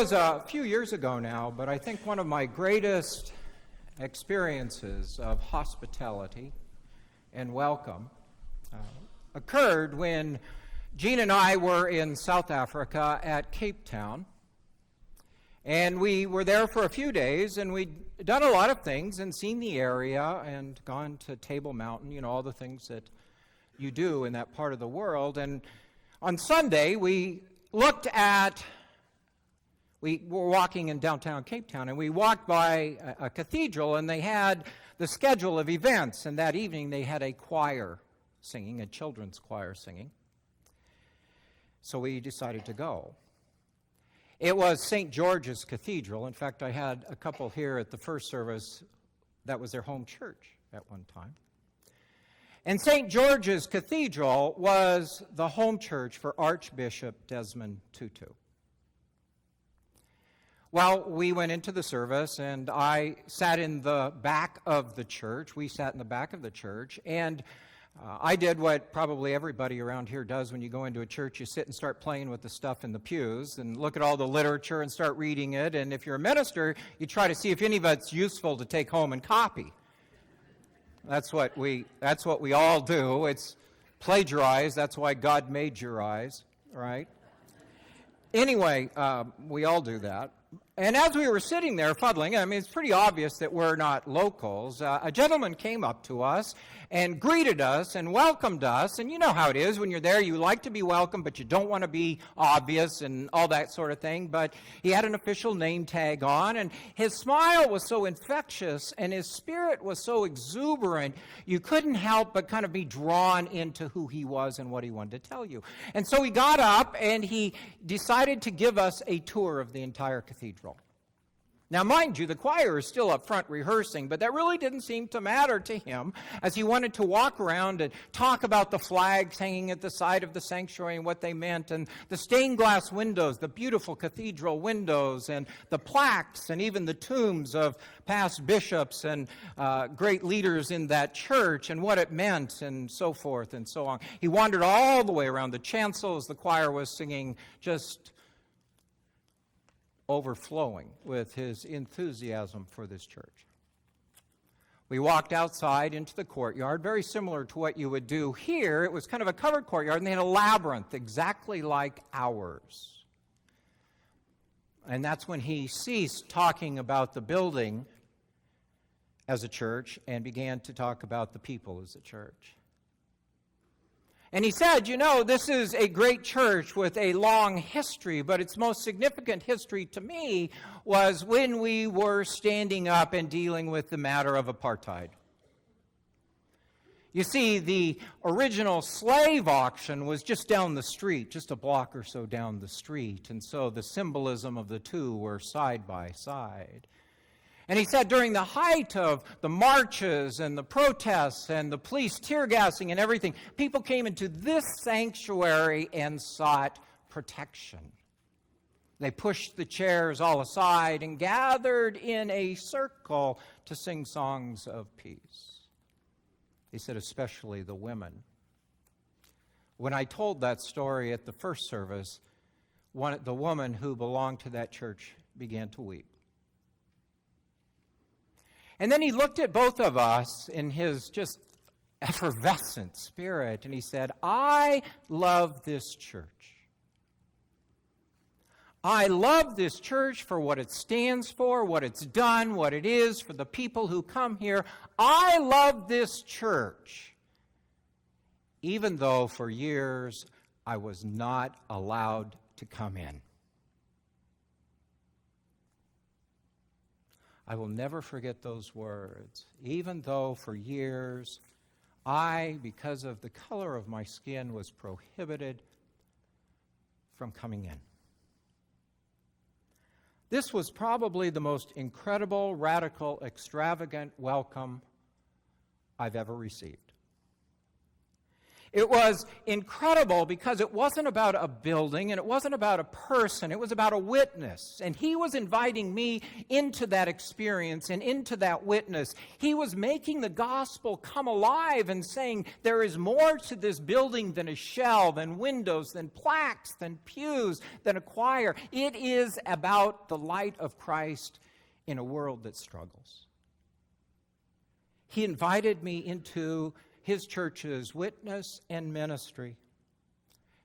It was a few years ago now, but I think one of my greatest experiences of hospitality and welcome occurred when Jean and I were in South Africa at Cape Town. And we were there for a few days, and we'd done a lot of things and seen the area and gone to Table Mountain, all the things that you do in that part of the world. And on Sunday, we were walking in downtown Cape Town, and we walked by a cathedral, and they had the schedule of events. And that evening, they had a choir singing, a children's choir singing. So we decided to go. It was St. George's Cathedral. In fact, I had a couple here at the first service that was their home church at one time. And St. George's Cathedral was the home church for Archbishop Desmond Tutu. Well, we went into the service, and I sat in the back of the church. We sat in the back of the church, and I did what probably everybody around here does when you go into a church. You sit and start playing with the stuff in the pews and look at all the literature and start reading it. And if you're a minister, you try to see if any of it's useful to take home and copy. That's what we all do. It's plagiarize. That's why God made your eyes, right? Anyway, we all do that. And as we were sitting there fuddling, it's pretty obvious that we're not locals. A gentleman came up to us and greeted us and welcomed us. And you know how it is when you're there. You like to be welcomed, but you don't want to be obvious and all that sort of thing. But he had an official name tag on, and his smile was so infectious and his spirit was so exuberant, you couldn't help but kind of be drawn into who he was and what he wanted to tell you. And so he got up and he decided to give us a tour of the entire cathedral. Now, mind you, the choir is still up front rehearsing, but that really didn't seem to matter to him, as he wanted to walk around and talk about the flags hanging at the side of the sanctuary and what they meant, and the stained glass windows, the beautiful cathedral windows, and the plaques, and even the tombs of past bishops and great leaders in that church, and what it meant, and so forth and so on. He wandered all the way around the chancel as the choir was singing, just overflowing with his enthusiasm for this church. We walked outside into the courtyard, very similar to what you would do here. It was kind of a covered courtyard, and they had a labyrinth exactly like ours. And that's when he ceased talking about the building as a church and began to talk about the people as a church. And he said, this is a great church with a long history, but its most significant history to me was when we were standing up and dealing with the matter of apartheid. You see, the original slave auction was just down the street, just a block or so down the street, and so the symbolism of the two were side by side. And he said during the height of the marches and the protests and the police tear gassing and everything, people came into this sanctuary and sought protection. They pushed the chairs all aside and gathered in a circle to sing songs of peace. He said especially the women. When I told that story at the first service, the woman who belonged to that church began to weep. And then he looked at both of us in his just effervescent spirit, and he said, I love this church. I love this church for what it stands for, what it's done, what it is for the people who come here. I love this church, even though for years I was not allowed to come in. I will never forget those words. Even though for years I, because of the color of my skin, was prohibited from coming in. This was probably the most incredible, radical, extravagant welcome I've ever received. It was incredible because it wasn't about a building and it wasn't about a person. It was about a witness. And he was inviting me into that experience and into that witness. He was making the gospel come alive and saying there is more to this building than a shell, than windows, than plaques, than pews, than a choir. It is about the light of Christ in a world that struggles. He invited me into his church's witness and ministry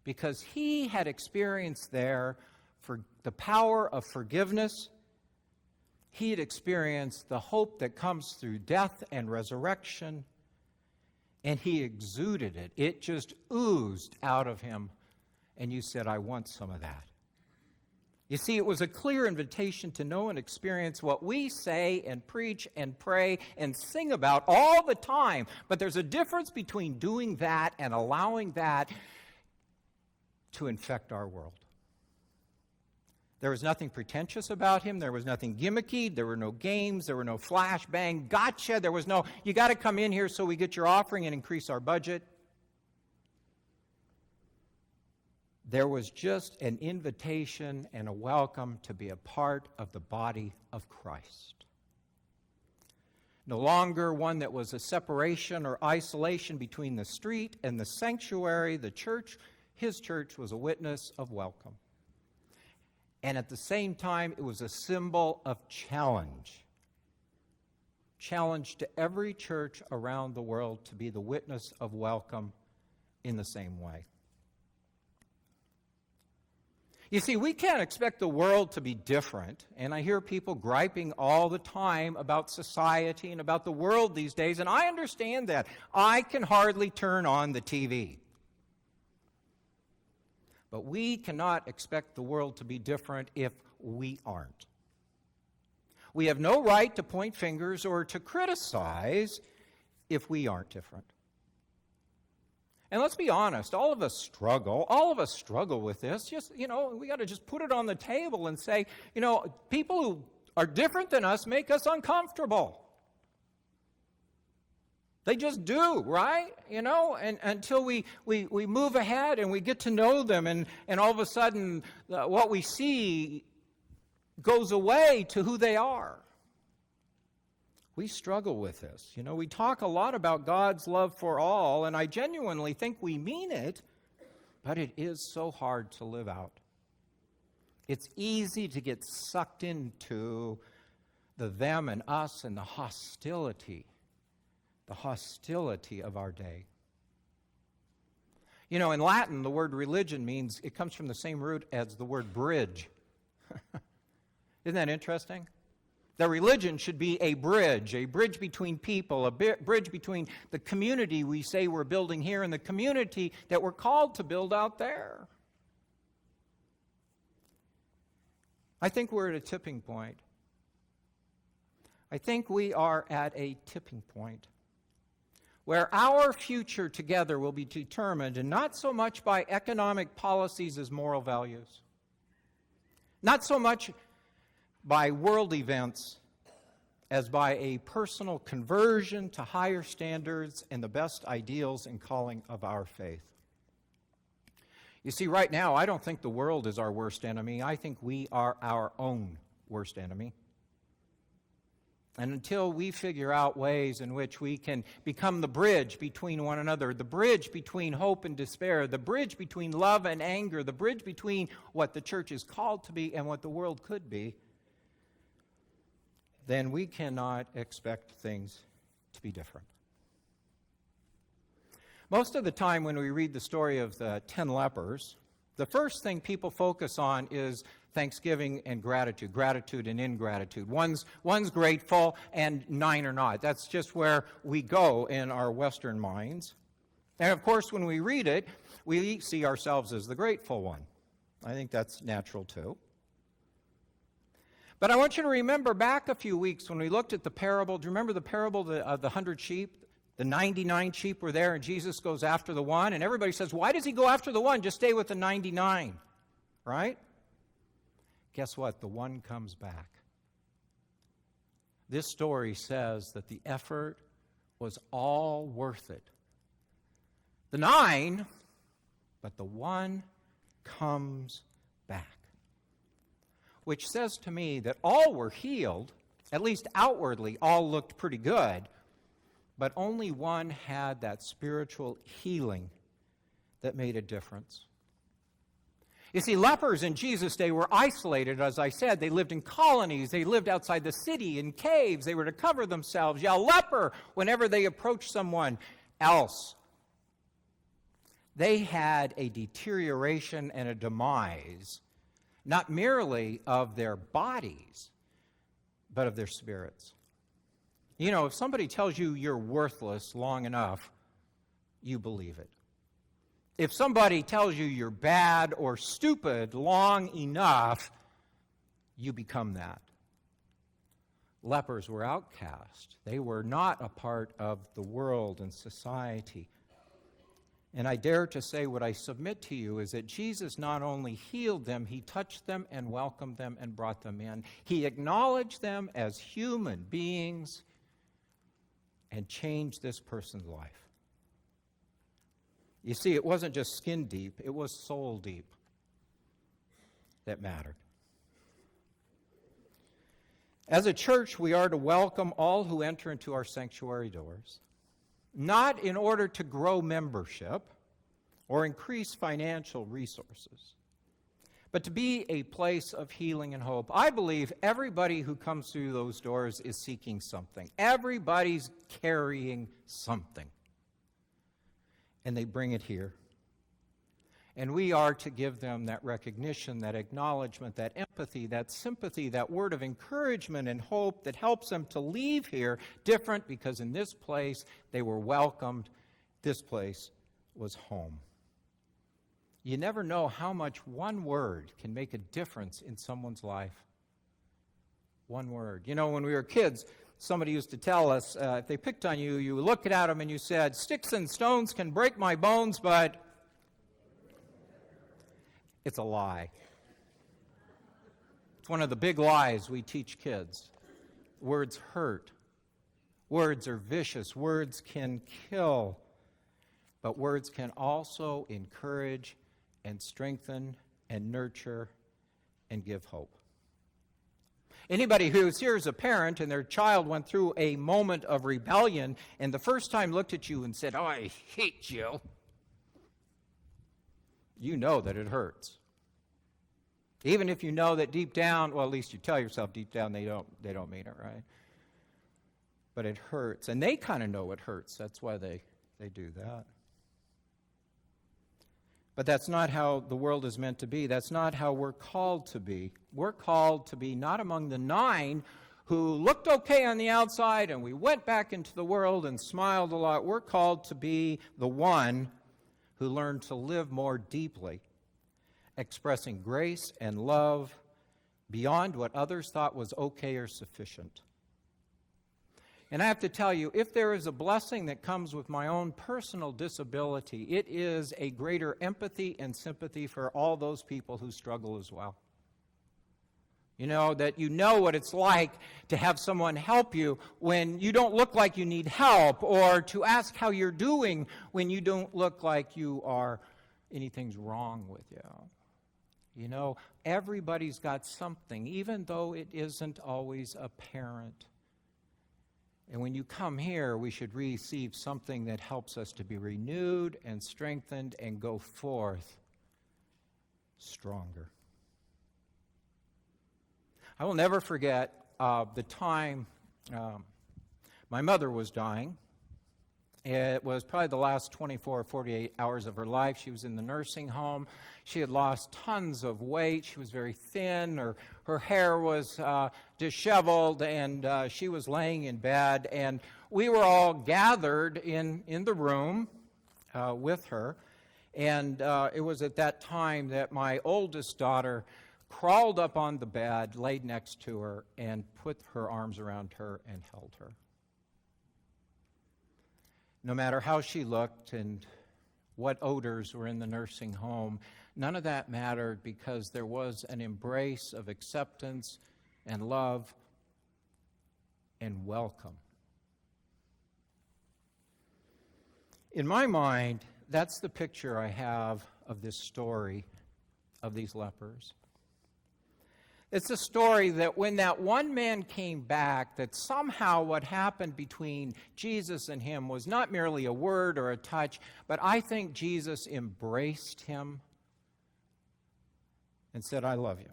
because he had experienced there for the power of forgiveness. He had experienced the hope that comes through death and resurrection, and he exuded it. It just oozed out of him, and you said, I want some of that. You see, it was a clear invitation to know and experience what we say and preach and pray and sing about all the time. But there's a difference between doing that and allowing that to infect our world. There was nothing pretentious about him. There was nothing gimmicky. There were no games. There were no flashbang gotcha. There was no, you got to come in here so we get your offering and increase our budget. There was just an invitation and a welcome to be a part of the body of Christ. No longer one that was a separation or isolation between the street and the sanctuary, the church. His church was a witness of welcome. And at the same time, it was a symbol of challenge. Challenge to every church around the world to be the witness of welcome in the same way. You see, we can't expect the world to be different, and I hear people griping all the time about society and about the world these days, and I understand that. I can hardly turn on the TV. But we cannot expect the world to be different if we aren't. We have no right to point fingers or to criticize if we aren't different. And let's be honest, all of us struggle with this. Just, we got to just put it on the table and say, people who are different than us make us uncomfortable. They just do, right? And until we move ahead and we get to know them and all of a sudden what we see goes away to who they are. We struggle with this. We talk a lot about God's love for all, and I genuinely think we mean it, but it is so hard to live out. It's easy to get sucked into the them and us and the hostility of our day. In Latin, the word religion it comes from the same root as the word bridge. Isn't that interesting? That religion should be a bridge between people, a bridge between the community we say we're building here and the community that we're called to build out there. I think we're at a tipping point. I think we are at a tipping point where our future together will be determined, and not so much by economic policies as moral values. Not so much by world events as by a personal conversion to higher standards and the best ideals and calling of our faith. You see, right now, I don't think the world is our worst enemy. I think we are our own worst enemy. And until we figure out ways in which we can become the bridge between one another, the bridge between hope and despair, the bridge between love and anger, the bridge between what the church is called to be and what the world could be, then we cannot expect things to be different. Most of the time when we read the story of the 10 lepers, the first thing people focus on is thanksgiving and gratitude and ingratitude. One's grateful and 9 are not. That's just where we go in our Western minds. And of course, when we read it, we see ourselves as the grateful one. I think that's natural too. But I want you to remember back a few weeks when we looked at the parable. Do you remember the parable of the 100 sheep? The 99 sheep were there, and Jesus goes after the one. And everybody says, why does he go after the one? Just stay with the 99, right? Guess what? The one comes back. This story says that the effort was all worth it The 9, but the 1 comes back. Which says to me that all were healed, at least outwardly, all looked pretty good, but only 1 had that spiritual healing that made a difference. You see, lepers in Jesus' day were isolated, as I said. They lived in colonies. They lived outside the city in caves. They were to cover themselves, yell leper whenever they approached someone else. They had a deterioration and a demise, not merely of their bodies, but of their spirits. You know, if somebody tells you you're worthless long enough, you believe it. If somebody tells you you're bad or stupid long enough, you become that. Lepers were outcast. They were not a part of the world and society. And I dare to say what I submit to you is that Jesus not only healed them, he touched them and welcomed them and brought them in. He acknowledged them as human beings and changed this person's life. You see, it wasn't just skin deep, it was soul deep that mattered. As a church, we are to welcome all who enter into our sanctuary doors, not in order to grow membership or increase financial resources, but to be a place of healing and hope. I believe everybody who comes through those doors is seeking something. Everybody's carrying something. And they bring it here. And we are to give them that recognition, that acknowledgement, that empathy, that sympathy, that word of encouragement and hope that helps them to leave here different, because in this place they were welcomed. This place was home. You never know how much one word can make a difference in someone's life. One word. You know, when we were kids, somebody used to tell us, if they picked on you, you looked at them and you said, "Sticks and stones can break my bones, but..." It's a lie. It's one of the big lies we teach kids. Words hurt. Words are vicious. Words can kill. But words can also encourage and strengthen and nurture and give hope. Anybody who's here as a parent and their child went through a moment of rebellion and the first time looked at you and said, "Oh, I hate you," you know that it hurts. Even if you know that deep down, well, at least you tell yourself deep down they don't mean it, right? But it hurts. And they kind of know it hurts. That's why they do that. But that's not how the world is meant to be. That's not how we're called to be. We're called to be not among the 9 who looked okay on the outside and we went back into the world and smiled a lot. We're called to be the 1 who learned to live more deeply, expressing grace and love beyond what others thought was okay or sufficient. And I have to tell you, if there is a blessing that comes with my own personal disability, it is a greater empathy and sympathy for all those people who struggle as well. You know, that you know what it's like to have someone help you when you don't look like you need help, or to ask how you're doing when you don't look like anything's wrong with you. You know, everybody's got something, even though it isn't always apparent. And when you come here, we should receive something that helps us to be renewed and strengthened and go forth stronger. I will never forget the time my mother was dying. It was probably the last 24 or 48 hours of her life. She was in the nursing home. She had lost tons of weight. She was very thin. Her hair was disheveled, and she was laying in bed. And we were all gathered in the room with her. And it was at that time that my oldest daughter crawled up on the bed, laid next to her, and put her arms around her and held her. No matter how she looked and what odors were in the nursing home, none of that mattered, because there was an embrace of acceptance and love and welcome. In my mind, that's the picture I have of this story of these lepers. It's a story that when that one man came back, that somehow what happened between Jesus and him was not merely a word or a touch, but I think Jesus embraced him and said, "I love you."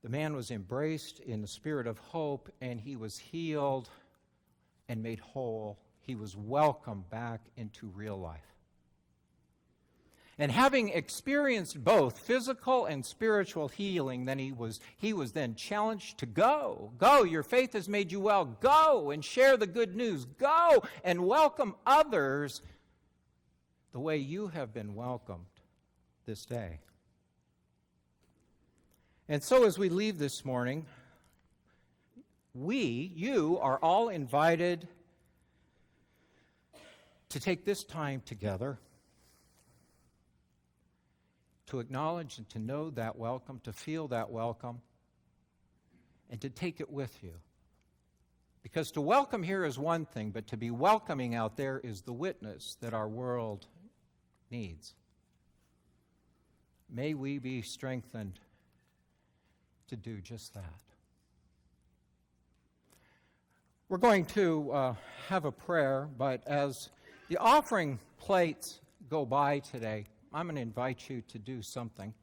The man was embraced in the spirit of hope, and he was healed and made whole. He was welcomed back into real life. And having experienced both physical and spiritual healing, then he was then challenged to go. Go, your faith has made you well. Go and share the good news. Go and welcome others the way you have been welcomed this day. And so as we leave this morning, you are all invited to take this time together to acknowledge and to know that welcome, to feel that welcome, and to take it with you. Because to welcome here is one thing, but to be welcoming out there is the witness that our world needs. May we be strengthened to do just that. We're going to have a prayer, but as the offering plates go by today, I'm going to invite you to do something.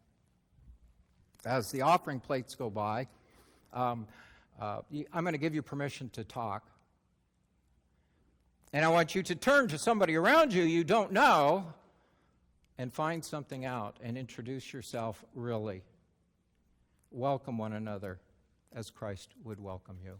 As the offering plates go by, I'm going to give you permission to talk. And I want you to turn to somebody around you don't know and find something out and introduce yourself really. Welcome one another as Christ would welcome you.